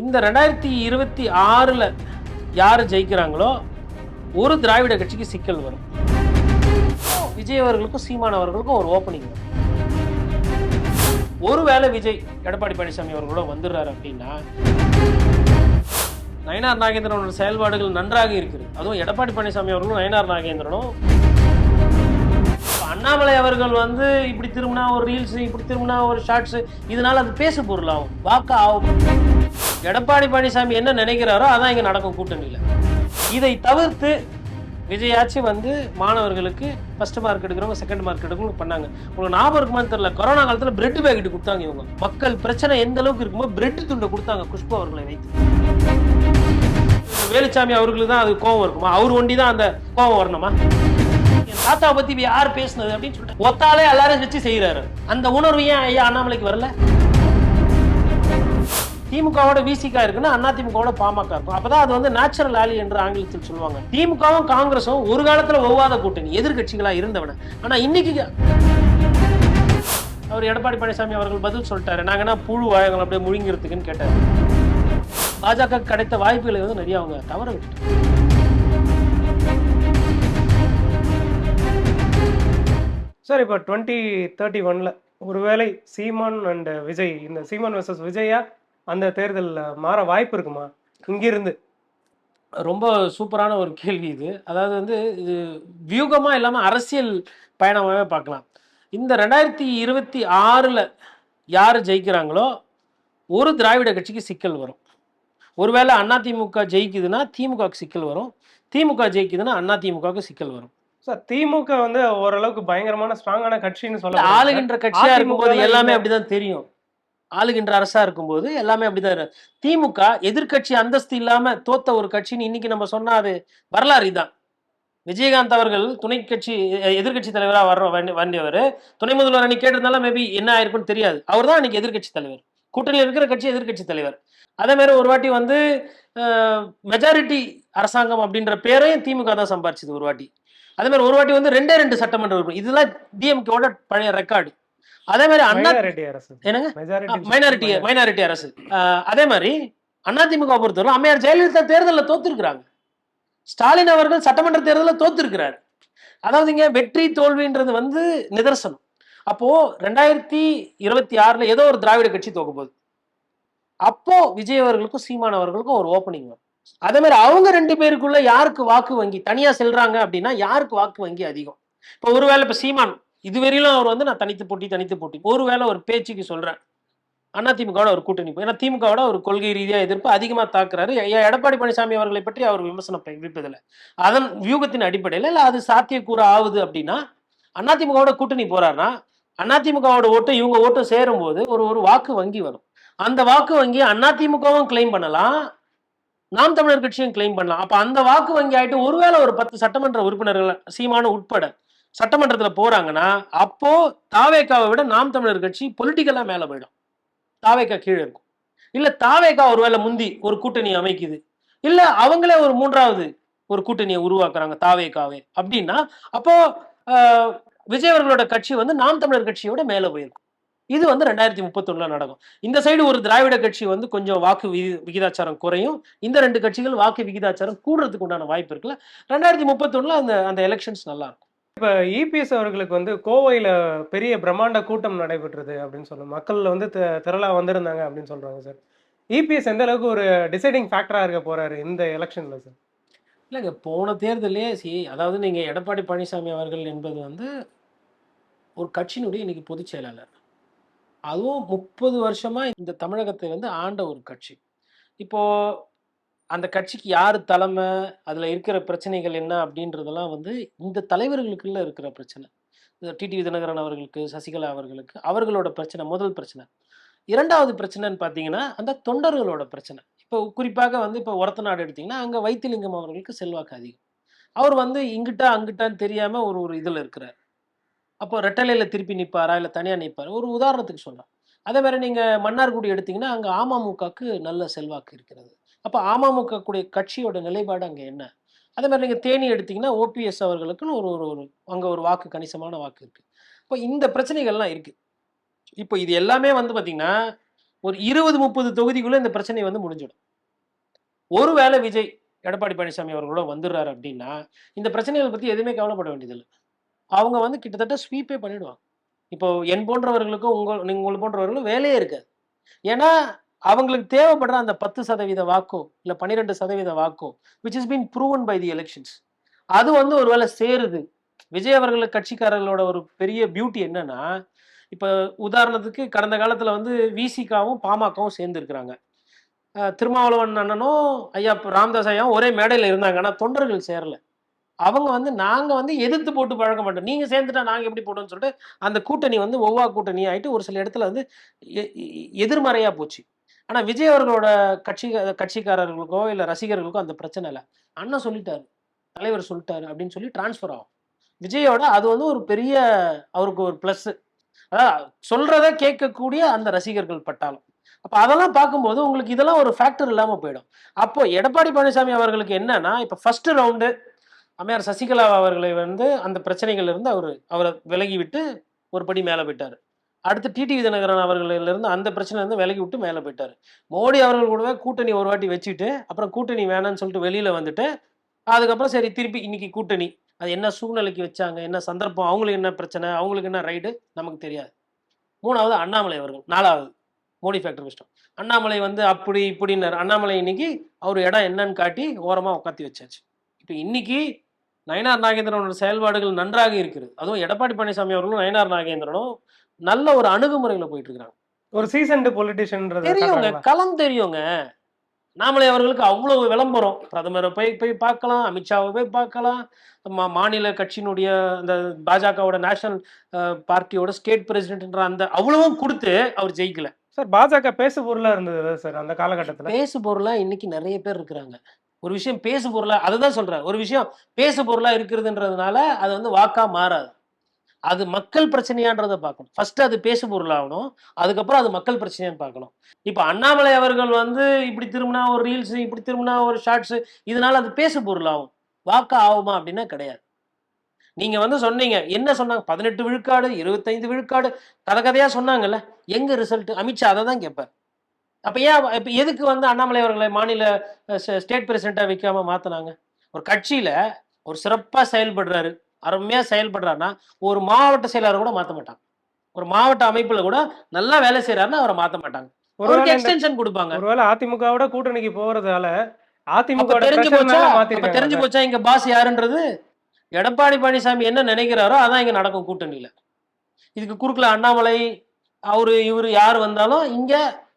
இந்த 2026ல யார் ஜெயிக்கிறாங்களோ ஒரு திராவிட கட்சிக்கு சிக்கல் வரும். விஜய் அவர்களுக்கும் சீமான் அவர்களுக்கும் ஒரு ஓப்பனிங் வரும். ஒருவேளை விஜய் எடப்பாடி பழனிசாமி அவர்களோட வந்துடுறாரு அப்படின்னா நயினார் நாகேந்திரனோட செயல்பாடுகள் நன்றாக இருக்குது. அதுவும் எடப்பாடி பழனிசாமி அவர்களும் நயினார் நாகேந்திரனும் அண்ணாமலை அவர்கள் வந்து இப்படி திரும்பினா ஒரு ரீல்ஸ், இப்படி திரும்பினா ஒரு ஷார்ட்ஸ், இதனால அது பேசு பொருளாகும், வாக்கு ஆகும். எடப்பாடி பழனிசாமி என்ன நினைக்கிறாரோ அதான் இங்க நடக்கும் கூட்டணியில். இதை தவிர்த்து விஜயாச்சு வந்து மாணவர்களுக்கு ஃபர்ஸ்ட் மார்க் எடுக்கிறவங்க செகண்ட் மார்க் எடுக்கணும் பண்ணாங்க. உங்களுக்கு ஞாபகம் இருக்குமான்னு தெரியல, கொரோனா காலத்தில் பிரெட் பேக்கெட் கொடுத்தாங்க. இவங்க மக்கள் பிரச்சனை எந்த அளவுக்கு இருக்கும்போது பிரெட் துண்டை கொடுத்தாங்க குஷ்பு அவர்களை வைத்து. வேலுச்சாமி அவர்களுக்கு தான் அது கோபம் இருக்குமா? அவர் ஒண்டி தான் அந்த கோபம் வரணுமா? என் தாத்தா பத்தி யார் பேசுனது அப்படின்னு சொல்லிட்டு ஒத்தாலே எல்லாரும் வச்சு செய்யறாரு. அந்த உணர்வு ஏன் ஐயா அண்ணாமலைக்கு வரல? திமுகவோட விசிகா இருக்குன்னா அண்ணா திமுகவோட பாமக இருக்கும். அப்பதான் அது வந்து நேச்சுரல் ஆலி என்று ஆங்கிலத்தில் சொல்லுவாங்க. திமுகவும் காங்கிரஸும் ஒரு காலத்துல ஒவ்வாத கூட்டணி, எதிர்கட்சிகளா இருந்தவன. ஆனா இன்னைக்கு அவர் எடப்பாடி பழனிசாமி அவர்கள் பதில் சொல்லிட்டாரு, நாங்கன்னா புழு வாயங்கள் அப்படியே முழுங்கிறதுக்குன்னு கேட்டாரு. பாஜக கிடைத்த வாய்ப்புகளை வந்து நிறைய அவங்க தவற விட்டுட்டாங்க. சார், இப்போ 2031ல ஒருவேளை சீமான் அண்ட் விஜய், இந்த சீமான் வெர்சஸ் விஜயா அந்த தேர்தலில் மாற வாய்ப்பு இருக்குமா? இங்கிருந்து ரொம்ப சூப்பரான ஒரு கேள்வி இது. அதாவது வந்து இது வியூகமா இல்லாம அரசியல் பயணமாகவே பார்க்கலாம். இந்த 2026ல யார் ஜெயிக்கிறாங்களோ ஒரு திராவிட கட்சிக்கு சிக்கல் வரும். ஒருவேளை அதிமுக ஜெயிக்குதுன்னா திமுகவுக்கு சிக்கல் வரும், திமுக ஜெயிக்குதுன்னா அதிமுகவுக்கு சிக்கல் வரும். சார், திமுக வந்து ஓரளவுக்கு பயங்கரமான ஸ்ட்ராங்கான கட்சின்னு சொல்ல, ஆளுகின்ற கட்சியா இருக்கும்போது எல்லாமே அப்படிதான் தெரியும். ஆளுகின்ற அரசா இருக்கும்போது எல்லாமே அப்படிதான். திமுக எதிர்கட்சி அந்தஸ்து இல்லாம தோத்த ஒரு கட்சின்னு இன்னைக்கு நம்ம சொன்னா அது வரலாறு தான். விஜயகாந்த் அவர்கள் துணை கட்சி எதிர்கட்சி தலைவரா வேண்டியவர், துணை முதல்வர் அன்னைக்கு கேட்டிருந்தாலும் மேபி என்ன ஆயிருக்குன்னு தெரியாது. அவர் தான் அன்னைக்கு எதிர்கட்சி தலைவர், கூட்டணியில் இருக்கிற கட்சி எதிர்கட்சி தலைவர். அதே மாதிரி ஒரு வாட்டி வந்து மெஜாரிட்டி அரசாங்கம் அப்படின்ற பேரையும் திமுக தான் சம்பாரிச்சது ஒரு வாட்டி. அதே மாதிரி ஒரு வாட்டி வந்து 2 சட்டமன்ற உறுப்பினர், இதெல்லாம் டிஎம்கேவோட பழைய ரெக்கார்டு. அதே மாதிரி மைனாரிட்டி அரசு. அதே மாதிரி அதிமுக பொறுத்தவரை அம்மையார் ஜெயலலிதா தேர்தலில் தோத்துருக்கிறாங்க, ஸ்டாலின் அவர்கள் சட்டமன்ற தேர்தலில் தோத்துருக்கிறார். அதாவது இங்க வெற்றி தோல்வின்றது வந்து நிதர்சனம். அப்போ 2026ல ஏதோ ஒரு திராவிட கட்சி தோக்க போகுது. அப்போ விஜய் அவர்களுக்கும் சீமான் அவர்களுக்கும் ஒரு ஓப்பனிங் வரும். அதே மாதிரி அவங்க 2 பேருக்குள்ள யாருக்கு வாக்கு வங்கி தனியா செல்றாங்க அப்படின்னா யாருக்கு வாக்கு வங்கி அதிகம்? இப்போ ஒருவேளை இப்ப சீமான் இதுவரையிலும் அவர் வந்து நான் தனித்து போட்டி ஒருவேளை ஒரு பேச்சுக்கு சொல்றேன் அதிமுகவோட ஒரு கூட்டணி, ஏன்னா திமுகவோட ஒரு கொள்கை ரீதியா எதிர்ப்பு அதிகமா தாக்குறாரு. எடப்பாடி பழனிசாமி அவர்களை பற்றி அவர் விமர்சனம் வைப்பதில்லை. அதன் வியூகத்தின் அடிப்படையில் இல்ல அது சாத்தியக்கூற ஆகுது அப்படின்னா அதிமுகவோட கூட்டணி போறாருன்னா அதிமுகவோட ஓட்டு இவங்க ஓட்டு சேரும் போது ஒரு வாக்கு வங்கி வரும். அந்த வாக்கு வங்கி அதிமுகவும் கிளைம் பண்ணலாம், நாம் தமிழர் கட்சியும் கிளைம் பண்ணலாம். அப்ப அந்த வாக்கு வங்கி ஆயிட்டு ஒருவேளை ஒரு 10 சட்டமன்ற உறுப்பினர்கள் சீமானு உட்பட சட்டமன்றத்துல போறாங்கன்னா அப்போ தாவேகாவை விட நாம் தமிழர் கட்சி பொலிட்டிக்கலா மேல போயிடும், தாவேகா கீழே இருக்கும். இல்ல தாவேகா ஒருவேளை முந்தி ஒரு கூட்டணி அமைக்குது, இல்ல அவங்களே ஒரு 3வது ஒரு கூட்டணியை உருவாக்குறாங்க தாவேகாவே அப்படின்னா அப்போ விஜய் அவர்களோட கட்சி வந்து நாம் தமிழர் கட்சியோட மேல போயிருக்கும். இது வந்து 2031ல நடக்கும். இந்த சைடு ஒரு திராவிட கட்சி வந்து கொஞ்சம் வாக்கு விகிதாச்சாரம் குறையும், இந்த 2 கட்சிகள் வாக்கு விகிதாச்சாரம் கூடுறதுக்கு உண்டான வாய்ப்பு இருக்குல்ல. 2031ல அந்த எலெக்ஷன்ஸ் நல்லா இருக்கும். இப்போ இபிஎஸ் அவர்களுக்கு வந்து கோவையில் பெரிய பிரம்மாண்ட கூட்டம் நடைபெற்றது அப்படின்னு சொல்லுவாங்க, மக்கள் வந்து திரளா வந்திருந்தாங்க அப்படின்னு சொல்றாங்க. சார், இபிஎஸ் எந்த அளவுக்கு ஒரு டிசைடிங் ஃபேக்டரா இருக்க போறாரு இந்த எலெக்ஷன்ல? சார், இல்லைங்க, போன தேர்தலே அதாவது நீங்க எடப்பாடி பழனிசாமி அவர்கள் என்பது வந்து ஒரு கட்சியினுடைய இன்னைக்கு பொதுச் செயலாளர், அதுவும் 30 வருஷமா இந்த தமிழகத்தை வந்து ஆண்ட ஒரு கட்சி. இப்போ அந்த கட்சிக்கு யாரு தலைமை, அதுல இருக்கிற பிரச்சனைகள் என்ன அப்படின்றதெல்லாம் வந்து இந்த தலைவர்களுக்குள்ள இருக்கிற பிரச்சனை. டிடிவி தினகரன் அவர்களுக்கு, சசிகலா அவர்களுக்கு அவர்களோட பிரச்சனை முதல் பிரச்சனை. 2வது பிரச்சனைன்னு பார்த்தீங்கன்னா அந்த தொண்டர்களோட பிரச்சனை. இப்போ குறிப்பாக வந்து இப்போ ஒரத்தநாடு எடுத்தீங்கன்னா அங்க வைத்திலிங்கம் அவர்களுக்கு செல்வாக்கு அதிகம். அவர் வந்து இங்கிட்டா அங்கிட்டான்னு தெரியாம ஒரு இதுல இருக்கிறார். அப்போ ரெட்டலையில திருப்பி நிற்பாரா இல்லை தனியா நிற்பாரு? ஒரு உதாரணத்துக்கு சொன்னோம். அதே மாதிரி நீங்க மன்னார்குடி எடுத்தீங்கன்னா அங்க அமமுகக்கு நல்ல செல்வாக்கு இருக்கிறது. அப்ப அமமுக கூடிய கட்சியோட நிலைப்பாடு அங்க என்ன? அதே மாதிரி நீங்க தேனி எடுத்தீங்கன்னா ஓபிஎஸ் அவர்களுக்குன்னு ஒரு அங்க ஒரு வாக்கு, கணிசமான வாக்கு இருக்கு. இப்போ இந்த பிரச்சனைகள்லாம் இருக்கு. இப்போ இது எல்லாமே வந்து பாத்தீங்கன்னா ஒரு 20-30 தொகுதிக்குள்ள இந்த பிரச்சனை வந்து முடிஞ்சிடும். ஒருவேளை விஜய் எடப்பாடி பழனிசாமி அவர்களோட வந்துடுறாரு அப்படின்னா, இந்த பிரச்சனைகள் பத்தி எதுவுமே கவலைப்பட வேண்டியதில்ல. அவங்க வந்து கிட்டத்தட்ட ஸ்வீப்பே பண்ணிடுவாங்க. இப்போ என் போன்றவர்களுக்கும், உங்கள போன்றவர்களுக்கும் வேலையே இருக்காது. ஏன்னா, அவங்களுக்கு தேவைப்படுற அந்த 10% வாக்கோ, இல்ல 12% வாக்கோ, which is been proven by the elections. அது வந்து ஒரு வேளை சேருது. விஜய் அவர்கள் கட்சிக்காரர்களோட ஒரு பெரிய பியூட்டி என்னன்னா, இப்ப உதாரணத்துக்கு கடந்த காலத்துல வந்து விசிகாவும், பாமகவும் சேர்ந்திருக்கிறாங்க. திருமாவளவன் அண்ணனும், ஐயா ராமதாஸ் ஐயாவும் ஒரே மேடையில இருந்தாங்க. ஆனா தொண்டர்கள் சேரல. அவங்க வந்து நாங்க வந்து எதிர்த்து போட்டு பழக மாட்டோம். நீங்க சேர்ந்துட்டா நாங்க எப்படி போட்டோம்னு சொல்லிட்டு, அந்த கூட்டணி வந்து ஒவ்வா கூட்டணி ஆயிட்டு ஒரு சில இடத்துல வந்து எதிர்மறையா போச்சு. ஆனா விஜய் அவர்களோட கட்சிக்காரர்களுக்கோ, இல்ல ரசிகர்களுக்கோ அந்த பிரச்சனை இல்ல. அண்ணன் சொல்லிட்டாரு, தலைவர் சொல்லிட்டாரு அப்படின்னு சொல்லி டிரான்ஸ்ஃபர் ஆகும். விஜயோட அது வந்து ஒரு பெரிய அவருக்கு ஒரு பிளஸ். அதான் சொல்றத கேட்கக்கூடிய அந்த ரசிகர்கள் பட்டாளம். அப்ப அதெல்லாம் பார்க்கும்போது உங்களுக்கு இதெல்லாம் ஒரு ஃபேக்டர் இல்லாம போயிடும். அப்போ எடப்பாடி பழனிசாமி அவர்களுக்கு என்னன்னா, இப்ப ஃபர்ஸ்ட் ரவுண்டு அம்மையார் சசிகலா அவர்களை வந்து அந்த பிரச்சனைகள்ல இருந்து அவர விலகி விட்டு ஒரு படி மேல போயிட்டாரு. அடுத்து டிடிவி தினகரன் அவர்களிலிருந்து அந்த பிரச்சனையில இருந்து விலகி விட்டு மேல போயிட்டாரு. மோடி அவர்கள் கூடவே கூட்டணி ஒரு வாட்டி வச்சுட்டு, அப்புறம் கூட்டணி வேணாம்னு சொல்லிட்டு வெளியில வந்துட்டு, அதுக்கப்புறம் சரி திருப்பி இன்னைக்கு கூட்டணி. அது என்ன சூழ்நிலைக்கு வச்சாங்க, என்ன சந்தர்ப்பம், அவங்களுக்கு என்ன பிரச்சனை, அவங்களுக்கு என்ன ரைடு நமக்கு தெரியாது. 3வது அண்ணாமலை அவர்கள், 4வது மோடி ஃபேக்டர் கஷ்டம். அண்ணாமலை வந்து அப்படி இப்படின்னாரு. அண்ணாமலை இன்னைக்கு அவர் இடம் என்னன்னு காட்டி ஓரமா உட்காத்தி வச்சாச்சு. இப்ப இன்னைக்கு நயினார் நாகேந்திரனோட செயல்பாடுகள் நன்றாக இருக்கிறது. அதுவும் எடப்பாடி பழனிசாமி அவர்களும் நயினார் நாகேந்திரனும் நல்ல ஒரு அணுகுமுறையில போயிட்டு இருக்காங்க. ஒரு சீசன்டு பொலிட்டிஷியன்றத தெரியுங்க, காட்டுறாங்களா? களம் தெரியுங்க. அண்ணாமலை அவர்களுக்கு அவ்வளவு விளம்பரம். பிரதமரை போய் போய் பார்க்கலாம், அமித்ஷாவை போய் பார்க்கலாம், மாநில கட்சியினுடைய அந்த பாஜகவோட நேஷனல் பார்ட்டியோட ஸ்டேட் பிரசிடென்ட்ன்ற அந்த அவ்வளவும் கொடுத்து அவர் ஜெயிக்கல. சார் பாஜக பேசு பொருளா இருந்தது சார் அந்த காலகட்டத்துல. பேசு பொருளா இன்னைக்கு நிறைய பேர் இருக்கிறாங்க. ஒரு விஷயம் பேசு பொருளா, அதுதான் சொல்றேன். ஒரு விஷயம் பேசு பொருளா இருக்கிறதுன்றதுனால அது வந்து வாக்கா மாறாது. அது மக்கள் பிரச்சனையான்றத பார்க்கணும். ஃபர்ஸ்ட் அது பேசு பொருளாகணும். அதுக்கப்புறம் அது மக்கள் பிரச்சனையான்னு பார்க்கணும். இப்ப அண்ணாமலை அவர்கள் வந்து இப்படி திரும்பினா ஒரு ரீல்ஸ், இப்படி திரும்பினா ஒரு ஷார்ட்ஸ், இதனால அது பேசு பொருளாகும். வாக்கா ஆகுமா அப்படின்னா கிடையாது. நீங்க வந்து சொன்னீங்க. என்ன சொன்னாங்க? 18 விழுக்காடு, 25 விழுக்காடு கதை கதையா சொன்னாங்கல்ல. எங்க ரிசல்ட்? அமித்ஷா அத தான் கேட்பார். அப்ப ஏன் இப்ப எதுக்கு வந்து அண்ணாமலை அவர்களை மாநில ஸ்டேட் பிரசிடென்ட்டா வைக்காம மாத்துனாங்க? ஒரு கட்சியில ஒரு சிறப்பா செயல்படுறாரு, அருமையா செயல்படுறாருன்னா, ஒரு மாவட்ட செயலாளர் கூட மாத்த மாட்டாங்க. ஒரு மாவட்ட அமைப்புல கூட நல்லா வேலை செய்றாருன்னா அவர மாத்த மாட்டாங்க. அவருக்கு ஒருவேளை இந்த எக்ஸ்டென்ஷன் குடுப்பாங்க. ஒருவேளை அதிமுகவோட கூட்டணிக்கு போறதால அப்ப அதிமுகவோட தெரிஞ்சு போச்சா? பிரஷர்னால அப்ப மாத்திருக்காங்களா தெரிஞ்சு சார்? போச்சா இங்க பாஸ் யாருன்றது? எடப்பாடி பழனிசாமி என்ன நினைக்கிறாரோ அதான் இங்க நடக்கும் கூட்டணியில. இதுக்கு குறுக்குல அண்ணாமலை, அவரு இவரு யார் வந்தாலும் இங்க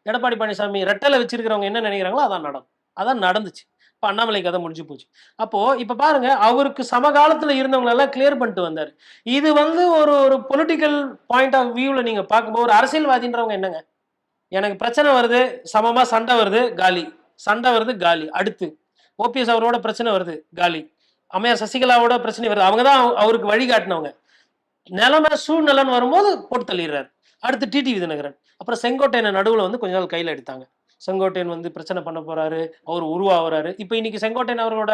எடப்பாடி பழனிசாமி ரெட்டல வச்சிருக்கிறவங்க என்ன நினைக்கிறாங்களோ அதான் நடக்கும். அதான் நடந்துச்சு. இப்ப அண்ணாமலை கதை முடிஞ்சு போச்சு. அப்போ இப்ப பாருங்க, அவருக்கு சமகாலத்துல இருந்தவங்க எல்லாம் கிளியர் பண்ணிட்டு வந்தாரு. இது வந்து ஒரு ஒரு பொலிட்டிக்கல் பாயிண்ட் ஆஃப் வியூல நீங்க பார்க்கும்போது ஒரு அரசியல்வாதின்றவங்க என்னங்க? எனக்கு பிரச்சனை வருது, சமமா சண்டை வருது, காலி. சண்டை வருது, காலி. அடுத்து ஓபிஎஸ் அவரோட பிரச்சனை வருது, காலி. அம்மையார் சசிகலாவோட பிரச்சனை வருது. அவங்க தான் அவருக்கு வழிகாட்டினவங்க. நிலைமை சூழ்நிலைன்னு வரும்போது போட்டு தள்ளிடுறாரு. அடுத்து டிடிவி தினகரன். அப்புறம் செங்கோட்டையனை நடுவுல வந்து கொஞ்ச நாள் கையில எடுத்தாங்க. செங்கோட்டையன் வந்து பிரச்சனை பண்ண போறாரு, அவர் உருவாகுறாரு. இப்ப இன்னைக்கு செங்கோட்டையன் அவர்களோட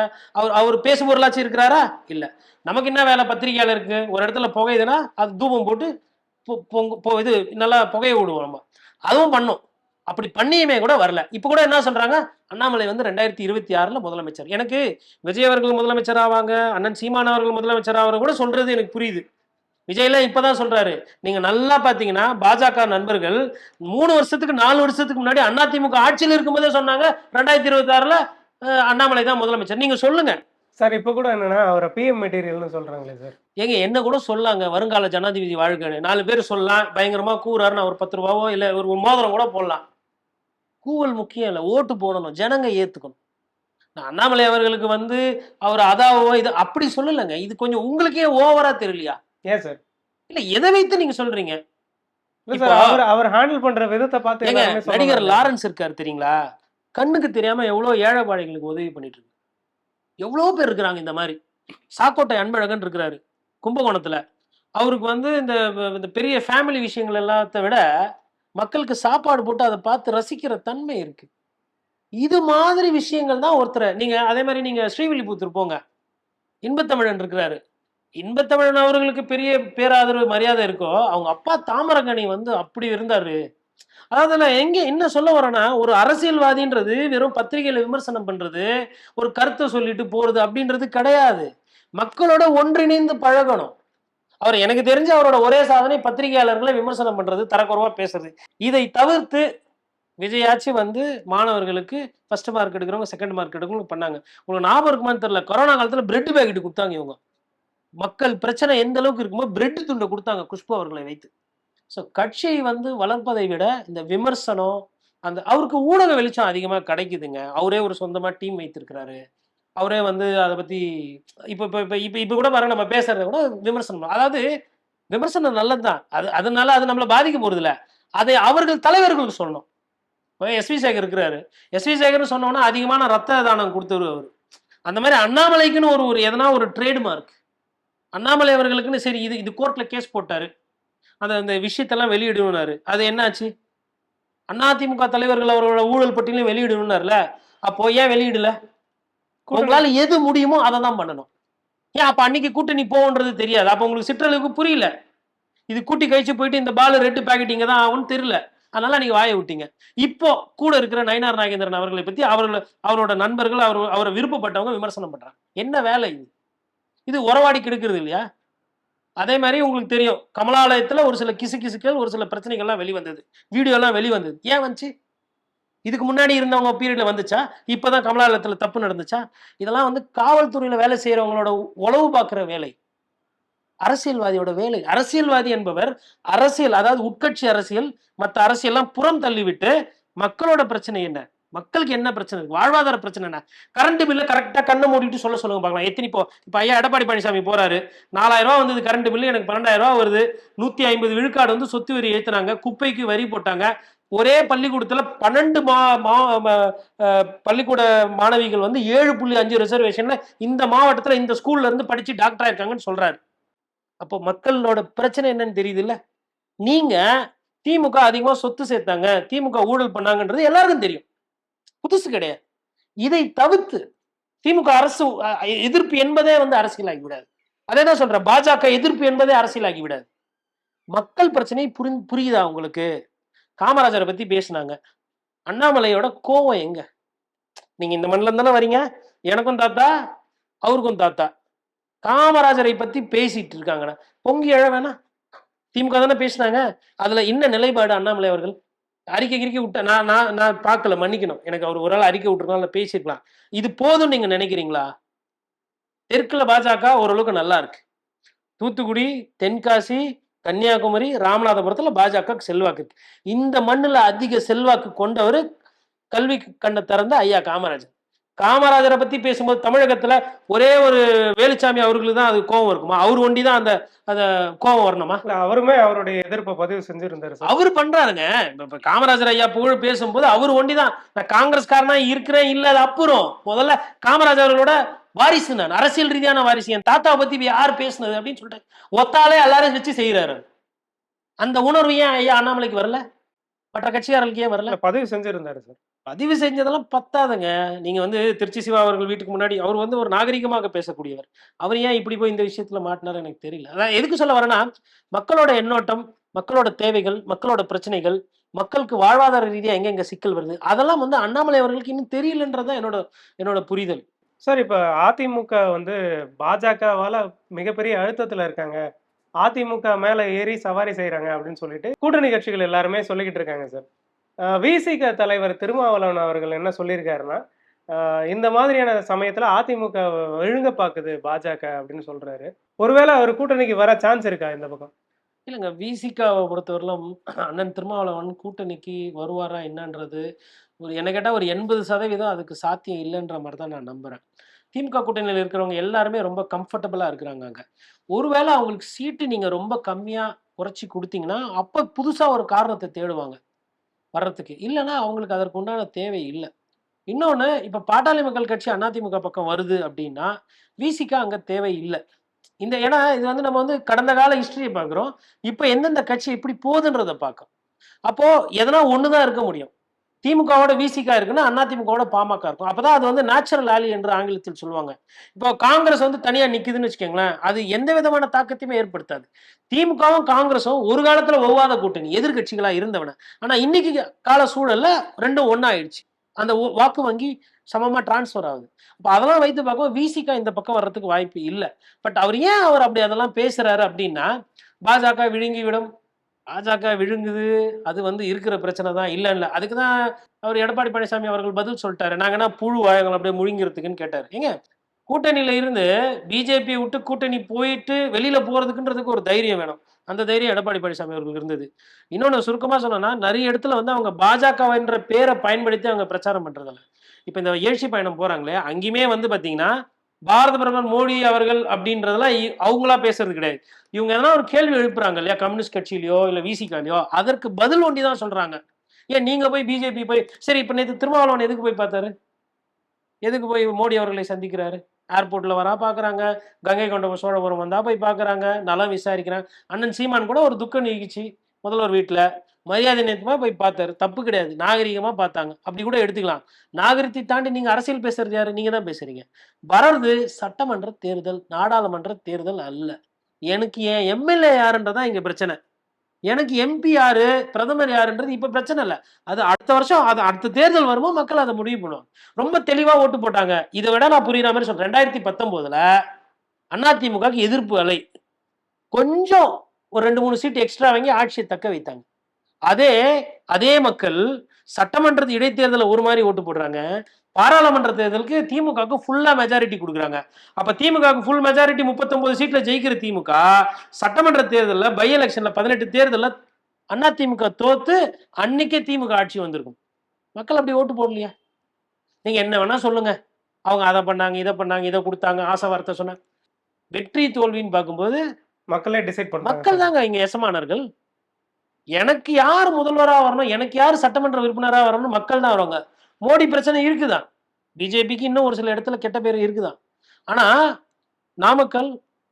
அவர் பேசும் பொருளாச்சு இருக்கிறாரா? இல்ல. நமக்கு என்ன வேலை பத்திரிகையாளருக்கு? ஒரு இடத்துல புகையுதுன்னா அது தூபம் போட்டு இது நல்லா புகைய விடுவோம் நம்ம. அதுவும் பண்ணோம். அப்படி பண்ணியுமே கூட வரல. இப்ப கூட என்ன சொல்றாங்க? அண்ணாமலை வந்து 2026ல முதலமைச்சர். எனக்கு விஜய் அவர்கள் முதலமைச்சர் ஆவாங்க, அண்ணன் சீமான் அவர்கள் முதலமைச்சர் ஆவாங்க கூட சொல்றது எனக்கு புரியுது. விஜய்லாம் இப்பதான் சொல்றாரு. நீங்க நல்லா பாத்தீங்கன்னா பாஜக நண்பர்கள் 3 வருஷத்துக்கு 4 வருஷத்துக்கு முன்னாடி அதிமுக ஆட்சியில் இருக்கும்போதே சொன்னாங்க 2026ல அண்ணாமலை தான் முதலமைச்சர். நீங்க சொல்லுங்க. சார் இப்ப கூட என்னன்னா அவரை பிஎம் மெட்டீரியல்னு சொல்றாங்களே சார். ஏங்க என்ன கூட சொல்லாங்க, வருங்கால ஜனாதிபதி வாழ்கன்னு 4 பேர் சொல்லலாம். பயங்கரமா கூறாருன்னு ஒரு 10 ரூபாவோ இல்ல ஒரு மோதிரம் கூட போடலாம். கூவல் முக்கியம் இல்ல, ஓட்டு போடணும், ஜனங்க ஏத்துக்கணும். நான் அண்ணாமலை அவர்களுக்கு வந்து அவர் அதாவோ இது அப்படி சொல்லலைங்க. இது கொஞ்சம் உங்களுக்கே ஓவரா தெரியலையா? ஏன் சார்? இல்ல எதை வைத்து நீங்க சொல்றீங்க? இல்ல இப்போ சார் அவர் அவர் ஹேண்டில் பண்ற விதத்தை பார்த்து ஏங்க எல்லாருமே நடிகர் சொல்றாங்க. லாரன்ஸ் இருக்காரு தெரியுங்களா? கண்ணுக்கு தெரியாம எவ்வளவு ஏழைப்பாளைகளுக்கு உதவி பண்ணிட்டு இருக்கு. எவ்வளவு பேர் இருக்கிறாங்க இந்த மாதிரி. சாக்கோட்டை அன்பழகன் இருக்கிறாரு கும்பகோணத்துல. அவருக்கு வந்து இந்த பெரிய ஃபேமிலி விஷயங்கள் எல்லாத்த விட மக்களுக்கு சாப்பாடு போட்டு அதை பார்த்து ரசிக்கிற தன்மை இருக்கு. இது மாதிரி விஷயங்கள் தான் ஒருத்தரை நீங்க அதே மாதிரி நீங்க ஸ்ரீவில்லிபுத்தூர் போங்க. இன்பத்தமிழன் இருக்கிறாரு. இன்பத்தமிழன் அவர்களுக்கு பெரிய பேராதரவு மரியாதை இருக்கோ, அவங்க அப்பா தாமரகனி வந்து அப்படி இருந்தாரு. அதாவது நான் எங்க என்ன சொல்ல வரேன்னா, ஒரு அரசியல்வாதின்றது வெறும் பத்திரிகையில விமர்சனம் பண்றது, ஒரு கருத்தை சொல்லிட்டு போறது அப்படின்றது கிடையாது. மக்களோட ஒன்றிணைந்து பழகணும். எனக்கு தெரிஞ்சு அவரோட ஒரே சாதனை பத்திரிகையாளர்களை விமர்சனம் பண்றது, தரக்குறைவா பேசுறது. இதை தவிர்த்து விஜயாச்சு வந்து மாணவர்களுக்கு ஃபர்ஸ்ட் மார்க் எடுக்கிறவங்க செகண்ட் மார்க் எடுக்கணும் பண்ணாங்க. உங்களுக்கு ஞாபகம் இருக்குமான்னு தெரியல. கொரோனா காலத்துல பிரெட் பாக்கெட் குடுத்தாங்க இவங்க. மக்கள் பிரச்சனை எந்த அளவுக்கு இருக்குமோ பிரெட் துண்ட குடுத்தாங்க குஷ்பு அவர்களை வைத்து. ஸோ கட்சியை வந்து வளர்ப்பதை விட இந்த விமர்சனம், அந்த அவருக்கு ஊடக வெளிச்சம் அதிகமா கிடைக்குதுங்க. அவரே ஒரு சொந்தமா டீம் வைத்திருக்கிறாரு. அவரே வந்து அத பத்தி இப்ப இப்ப இப்ப இப்ப இப்ப கூட பாருங்க நம்ம பேசுறத கூட விமர்சனம். அதாவது விமர்சனம் நல்லது தான். அதனால அது நம்மள பாதிக்க போறதில்ல. அதை அவர்கள் தலைவர்களுக்கு சொல்லணும். இப்ப எஸ்.வி. சேகர் இருக்கிறாரு. எஸ்.வி. சேகர்ன்னு சொன்னோம்னா அதிகமான ரத்த தானம் குடுத்தவரு அவரு. அந்த மாரி அண்ணாமலைக்குன்னு ஒரு ஒரு எதனா ஒரு ட்ரேட் மார்க். அண்ணாமலை அவர்களுக்குன்னு சரி இது இது கோர்ட்ல கேஸ் போட்டாரு. அந்த அந்த விஷயத்தெல்லாம் வெளியிடணும்னாரு. அது என்னாச்சு? அதிமுக தலைவர்கள் அவர்களோட ஊழல் பட்டியலையும் வெளியிடணும்னாருல. அப்போ ஏன் வெளியிடல? உங்களால எது முடியுமோ அதை தான் பண்ணணும். ஏன் அப்ப அன்னைக்கு கூட்டணி போகுன்றது தெரியாது. அப்ப உங்களுக்கு சிற்றளவுக்கு புரியல. இது கூட்டி கழிச்சு போயிட்டு இந்த பால் ரெட்டு பாக்கெட் இங்க தான் ஆகும்னு தெரியல. அதனால நீங்க வாயை விட்டீங்க. இப்போ கூட இருக்கிற நயினார் நாகேந்திரன் அவர்களை பத்தி அவரோட நண்பர்கள் அவரை விருப்பப்பட்டவங்க விமர்சனம் பண்றாங்க. என்ன வேலை இது? இது உறவாடி கெடுக்கிறது இல்லையா? அதே மாதிரி உங்களுக்கு தெரியும் கமலாலயத்துல ஒரு சில கிசுகிசுக்கள் ஒரு சில பிரச்சனைகள்லாம் வெளிவந்தது. வீடியோ எல்லாம் வெளிவந்தது. ஏன் வந்துச்சு? இதுக்கு முன்னாடி இருந்தவங்க பீரியட்ல வந்துச்சா? இப்பதான் கமலாலயத்துல தப்பு நடந்துச்சா? இதெல்லாம் வந்து காவல்துறையில வேலை செய்யறவங்களோட உளவு பார்க்கிற வேலை. அரசியல்வாதியோட வேலை. அரசியல்வாதி என்பவர் அரசியல், அதாவது உட்கட்சி அரசியல், மற்ற அரசியல்லாம் புறம் தள்ளிவிட்டு மக்களோட பிரச்சனை என்ன, மக்களுக்கு என்ன பிரச்சனை இருக்கு, வாழ்வாதார பிரச்சனை என்ன, கரண்ட் பில்ல கரெக்டா கண்ணை மூடிட்டு சொல்லுங்க பார்க்கலாம். எத்தனை இப்போ ஐயா எடப்பாடி பழனிசாமி போறாரு, 4000 ரூபாய் வந்தது கரண்ட் பில்லு, எனக்கு 12,000 ரூபாய் வருது, 150 விழுக்காடு வந்து சொத்து வரி ஏத்துனாங்க, குப்பைக்கு வரி போட்டாங்க, ஒரே பள்ளிக்கூடத்துல 12 பள்ளிக்கூட மாணவிகள் வந்து 7.5 ரிசர்வேஷன்ல இந்த மாவட்டத்துல இந்த ஸ்கூல்ல இருந்து படிச்சு டாக்டர் ஆயிருக்காங்கன்னு சொல்றாரு. அப்போ மக்களோட பிரச்சனை என்னன்னு தெரியுது இல்ல? நீங்க திமுக அதிகமா சொத்து சேர்த்தாங்க, திமுக ஊழல் பண்ணாங்கன்றது எல்லாருக்கும் தெரியும். புதுசு கிடையாது. இதை தவிர்த்து திமுக அரசு எதிர்ப்பு என்பதே வந்து அரசியலாகி விடாது. அதேதான் சொல்றேன். பாஜக எதிர்ப்பு என்பதே அரசியலாகி விடாது. மக்கள் பிரச்சனை புரியுதா உங்களுக்கு? காமராஜரை பத்தி பேசினாங்க. அண்ணாமலையோட கோவம் எங்க? நீங்க இந்த மண்ணில தானே வரீங்க. எனக்கும் தாத்தா, அவருக்கும் தாத்தா. காமராஜரை பத்தி பேசிட்டு இருக்காங்கண்ணா, பொங்கி எழ வேணா? திமுக தானே பேசினாங்க. அதுல என்ன நிலைப்பாடு அண்ணாமலை அவர்கள்? அறிக்கை விட்ட நான் பார்க்கல, மன்னிக்கணும். எனக்கு அவர் ஒரு ஆள் அறிக்கை விட்டுருக்கலாம், பேசிருக்கலாம். இது போதும் நீங்க நினைக்கிறீங்களா? தெற்குல பாஜக ஓரளவுக்கு நல்லா இருக்கு. தூத்துக்குடி, தென்காசி, கன்னியாகுமரி, ராமநாதபுரத்துல பாஜக செல்வாக்கு இருக்கு. இந்த மண்ணுல அதிக செல்வாக்கு கொண்டவர் கல்வி கண்ணை திறந்த ஐயா காமராஜர். காமராஜரை பத்தி பேசும்போது தமிழகத்துல ஒரே ஒரு வேலுச்சாமி அவர்களுக்கு தான் அது கோபம் இருக்குமா? அவர் ஒண்டி தான் அந்த கோபம் வரணுமா? அவருமே அவருடைய எதிர்ப்பை பதிவு செஞ்சிருந்தாரு. அவரு பண்றாருங்க. இப்ப காமராஜர் ஐயா புகழ் பேசும்போது அவரு ஒண்டிதான் நான் காங்கிரஸ்காரனா இருக்கிறேன் இல்ல, அது அப்புறம். முதல்ல காமராஜர் அவர்களோட வாரிசு, நான் அரசியல் ரீதியான வாரிசு. என் தாத்தாவை பத்தி யார் பேசுனது அப்படின்னு சொல்லிட்டு ஒத்தாலே எல்லாரும் வச்சு செய்யறாரு. அந்த உணர்வு ஏன் ஐயா அண்ணாமலைக்கு வரல? மற்ற கட்சிக்காரர்களுக்கு ஏன் வரல? பதிவு செஞ்சிருந்தாரு சார். பதிவு செஞ்சதெல்லாம் பத்தாதுங்க. நீங்க வந்து திருச்சி சிவா அவர்கள் வீட்டுக்கு முன்னாடி அவர் வந்து ஒரு நாகரிகமாக பேசக்கூடியவர். அவர் ஏன் இப்படி போய் இந்த விஷயத்துல மாட்டினாரு எனக்கு தெரியல. அதான் எதுக்கு சொல்ல வரேன்னா, மக்களோட எண்ணோட்டம், மக்களோட தேவைகள், மக்களோட பிரச்சனைகள், மக்களுக்கு வாழ்வாதார ரீதியா எங்க சிக்கல் வருது, அதெல்லாம் வந்து அண்ணாமலை அவர்களுக்கு இன்னும் தெரியலன்றதுதான் என்னோட புரிதல். சார், இப்ப அதிமுக வந்து பாஜகவால மிகப்பெரிய அழுத்தத்துல இருக்காங்க, அதிமுக மேல ஏறி சவாரி செய்யறாங்க அப்படின்னு சொல்லிட்டு கூட்டணி கட்சிகள் எல்லாருமே சொல்லிக்கிட்டு இருக்காங்க சார். விசிக தலைவர் திருமாவளவன் அவர்கள் என்ன சொல்லியிருக்காருன்னா, இந்த மாதிரியான சமயத்துல அதிமுக விழுங்க பாக்குது பாஜக அப்படின்னு சொல்றாரு. ஒருவேளை அவர் கூட்டணிக்கு வர சான்ஸ் இருக்கா இந்த பக்கம்? இல்லைங்க, விசிகாவை பொறுத்தவரையிலும் அண்ணன் திருமாவளவன் கூட்டணிக்கு வருவாரா என்னன்றது என்ன கேட்டா ஒரு 80% அதுக்கு சாத்தியம் இல்லைன்ற மாதிரி தான் நான் நம்புறேன். திமுக கூட்டணியில் இருக்கிறவங்க எல்லாருமே ரொம்ப கம்ஃபர்டபுளா இருக்கிறாங்க அங்க. ஒருவேளை அவங்களுக்கு சீட்டு நீங்க ரொம்ப கம்மியா குறைச்சி கொடுத்தீங்கன்னா அப்ப புதுசா ஒரு காரணத்தை தேடுவாங்க வர்றதுக்கு. இல்லைன்னா அவங்களுக்கு அதற்கு உண்டான தேவை இல்லை. இன்னொன்னு, இப்ப பாட்டாளி மக்கள் கட்சி அதிமுக பக்கம் வருது அப்படின்னா விசிகா அங்க தேவை இல்லை. ஏன்னா இது வந்து நம்ம வந்து கடந்த கால ஹிஸ்டரியை பார்க்கிறோம். இப்ப எந்தெந்த கட்சி எப்படி போகுதுன்றத பார்க்கும். அப்போ எதனா ஒண்ணுதான் இருக்க முடியும். திமுகவோட விசிகா இருக்குன்னா அதிமுகவோட பாமக இருக்கும். அப்பதான் அது வந்து நேச்சுரல் ஆலி என்று ஆங்கிலத்தில் சொல்லுவாங்க. இப்போ காங்கிரஸ் வந்து தனியா நிக்குதுன்னு வச்சுக்கோங்களேன், அது எந்த விதமான தாக்கத்தையுமே ஏற்படுத்தாது. திமுகவும் காங்கிரஸும் ஒரு காலத்துல ஒவ்வாத கூட்டணி, எதிர்க்கட்சிகளா இருந்தவன. ஆனா இன்னைக்கு கால சூழல்ல ரெண்டும் ஒண்ணா ஆயிடுச்சு. அந்த வாக்கு வங்கி சமமா டிரான்ஸ்ஃபர் ஆகுது. அப்ப அதெல்லாம் வைத்து பார்க்கவும் விசிகா இந்த பக்கம் வர்றதுக்கு வாய்ப்பு இல்ல. பட் அவர் அப்படி அதெல்லாம் பேசுறாரு அப்படின்னா, பாஜக விழுங்கிவிடும். பாஜக விழுங்குது. அது வந்து இருக்கிற பிரச்சனை தான். இல்ல. அதுக்கு தான் அவர் எடப்பாடி பழனிசாமி அவர்கள் பதில் சொல்ட்டாரு. நாங்க என்ன புழுவா எங்கள அப்படியே முழுங்கிறதுக்குன்னு கேட்டாரு. ஏங்க கூட்டணியில இருந்து பிஜேபிய விட்டு கூட்டணி போயிட்டு வெளியில போறதுக்குன்றதுக்கு ஒரு தைரியம் வேணும். அந்த தைரியம் எடப்பாடி பழனிசாமி அவர்களுக்கு இருந்தது. இன்னொன்னு சுருக்கமா சொல்லணும்னா, நெறைய இடத்துல வந்து அவங்க பாஜகன்ற பேர பயன்படுத்தி அவங்க பிரச்சாரம் பண்றதில்ல. இப்ப இந்த எழுச்சி பயணம் போறாங்களே, அங்கேயுமே வந்து பார்த்தீங்கன்னா, பாரத பிரதமர் மோடி அவர்கள் அப்படின்றதெல்லாம் அவங்களா பேசுறது கிடையாது. இவங்க எதனா ஒரு கேள்வி எழுப்புறாங்க இல்லையா? கம்யூனிஸ்ட் கட்சியிலயோ, இல்ல விசிகாலயோ, அதற்கு பதில் ஒண்டி தான் சொல்றாங்க. ஏன் நீங்க போய் பிஜேபி போய் சரி இப்ப நேத்து திருமாவளவன் எதுக்கு போய் பார்த்தாரு? எதுக்கு போய் மோடி அவர்களை சந்திக்கிறாரு? ஏர்போர்ட்ல வரா பார்க்குறாங்க. கங்கை கொண்ட சோழபுரம் வந்தா போய் பார்க்குறாங்க. நலம் விசாரிக்கிறாங்க. அண்ணன் சீமான் கூட ஒரு துக்க நிகழ்ச்சி முதல்வர் வீட்ல. மரியாதை நிமித்தமா போய் பார்த்தாரு. தப்பு கிடையாது. நாகரீகமா பார்த்தாங்க. அப்படி கூட எடுத்துக்கலாம். நாகரிகத்தை தாண்டி நீங்க அரசியல் பேசுறது யாரு? நீங்க தான் பேசுறீங்க. வர்றது சட்டமன்ற தேர்தல், நாடாளுமன்ற தேர்தல் அல்ல. எனக்கு என் எம்எல்ஏ யாருன்றதான் இங்க பிரச்சனை. எனக்கு எம்பி யாரு, பிரதமர் யாருன்றது இப்ப பிரச்சனை இல்ல. அது அடுத்த வருஷம் அது அடுத்த தேர்தல் வருமோ மக்கள் அத முடிவு பண்ணுவாங்க. ரொம்ப தெளிவா ஓட்டு போட்டாங்க. இத விட நான் புரியுற மாரி சொல்றேன். 2019ல அதிமுகவுக்கு எதிர்ப்பு அலை. கொஞ்சம் ஒரு 2, 3 சீட் எக்ஸ்ட்ரா வாங்கி ஆட்சியை தக்க வைத்தாங்க. அதே அதே மக்கள் சட்டமன்ற இடைத்தேர்தல ஒரு மாரி ஓட்டு போடுறாங்க. பாராளுமன்ற தேர்தலுக்கு திமுகவுக்கு ஃபுல்லா மெஜாரிட்டி குடுக்குறாங்க. அப்ப திமுகவுக்கு ஃபுல் மெஜாரிட்டி 39 சீட்ல ஜெயிக்கிற திமுக, சட்டமன்ற தேர்தல்ல பை எலக்ஷன்ல 18 தேர்தல்ல அதிமுக தோத்து அன்னைக்கே திமுக ஆட்சி வந்திருக்கும். மக்கள் அப்படி ஓட்டு போடலையா? நீங்க என்ன வேணா சொல்லுங்க. அவங்க அத பண்ணாங்க, இத பண்ணாங்க, இத குடுத்தாங்க, ஆசை வார்த்தை சொன்னாங்க. வெற்றி தோல்வின்னு பார்க்கும்போது மக்களே டிசைட் பண்றாங்க மக்கள் சார். தாங்க இங்க எசமானர்கள். எனக்கு யார் முதல்வரா வரணும், எனக்கு யார் சட்டமன்ற உறுப்பினரா வரணும்னு மக்கள் தான் வருவாங்க. மோடி பிரச்சனை இருக்குதான். பிஜேபிக்கு இன்னும் ஒரு சில இடத்துல கெட்ட பேர் இருக்குதான். ஆனா நாமக்கல்,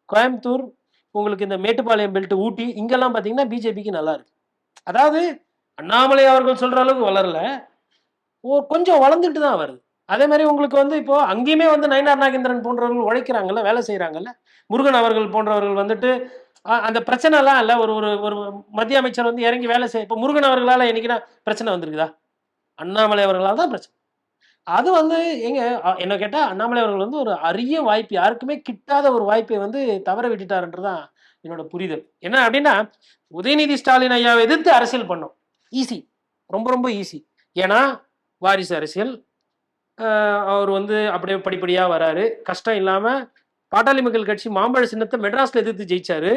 கோயம்புத்தூர், உங்களுக்கு இந்த மேட்டுப்பாளையம் பெல்ட், ஊட்டி இங்கெல்லாம் பார்த்தீங்கன்னா பிஜேபிக்கு நல்லா இருக்கு. அதாவது அண்ணாமலை அவர்கள் சொல்ற அளவுக்கு வளரல. கொஞ்சம் வளர்ந்துட்டு தான் வருது. அதே மாரி உங்களுக்கு வந்து இப்போ அங்கேயுமே வந்து நயினார் நாகேந்திரன் போன்றவர்கள் உழைக்கிறாங்கல்ல, வேலை செய்றாங்கல்ல. முருகன் அவர்கள் போன்றவர்கள் வந்துட்டு அந்த பிரச்சனைலாம் இல்ல. ஒரு ஒரு ஒரு மத்திய அமைச்சர் வந்து இறங்கி வேலை செய்ய இப்ப முருகன் அவர்களால என்னைக்குன்னா பிரச்சனை வந்திருக்குதா? அண்ணாமலை அவர்களால தான் பிரச்சனை. அது வந்து ஏங்க என்ன கேட்டா அண்ணாமலை அவர்கள் வந்து ஒரு அரிய வாய்ப்பு, யாருக்குமே கிட்டாத ஒரு வாய்ப்பை வந்து தவற விட்டுட்டாருன்றது தான் என்னோட புரிதல். என்ன அப்டின்னா, உதயநிதி ஸ்டாலின் ஐயாவ எதிர்த்து அரசியல் பண்ணோம். ஈஸி. ரொம்ப ரொம்ப ஈஸி. ஏன்னா, வாரிசு அரசியல். அவர் வந்து அப்படியே படிப்படியா வராரு. கஷ்டம் இல்லாம பாட்டாளி மக்கள் கட்சி மாம்பழ சின்னத்த மெட்ராஸ்ல எதிர்த்து ஜெயிச்சாரு.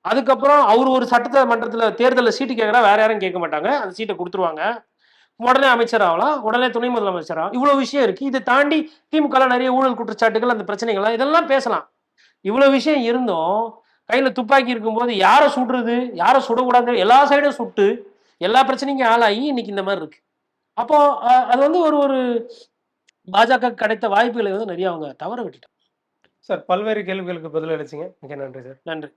அதுக்கப்புறம் அவரு ஒரு சட்டமன்றத்துல தேர்தல்ல சீட்டு கேட்கிறா, வேற யாரும் கேட்க மாட்டாங்க. அந்த சீட்ட குடுத்துருவாங்க. உடனே அமைச்சர் ஆகலாம். உடனே துணை முதலமைச்சர் ஆகலாம். இவ்வளவு விஷயம் இருக்கு. இதை தாண்டி திமுகல நிறைய ஊழல் குற்றச்சாட்டுகள், அந்த பிரச்சனைகள் இதெல்லாம் பேசலாம். இவ்வளவு விஷயம் இருந்தும், கையில துப்பாக்கி இருக்கும்போது யார சுடுறது, யார சுடக்கூடாது எல்லா சைடும் சுட்டு, எல்லா பிரச்சனைக்கும் ஆளாகி இன்னைக்கு இந்த மாரி இருக்கு. அப்போ அது வந்து ஒரு ஒரு பாஜக கிடைத்த வாய்ப்புகளை வந்து நிறைய அவங்க தவற விட்டுட்டாங்க. சார் பல்வேறு கேள்விகளுக்கு பதில் அளிச்சீங்க. மிக நன்றி சார். நன்றி.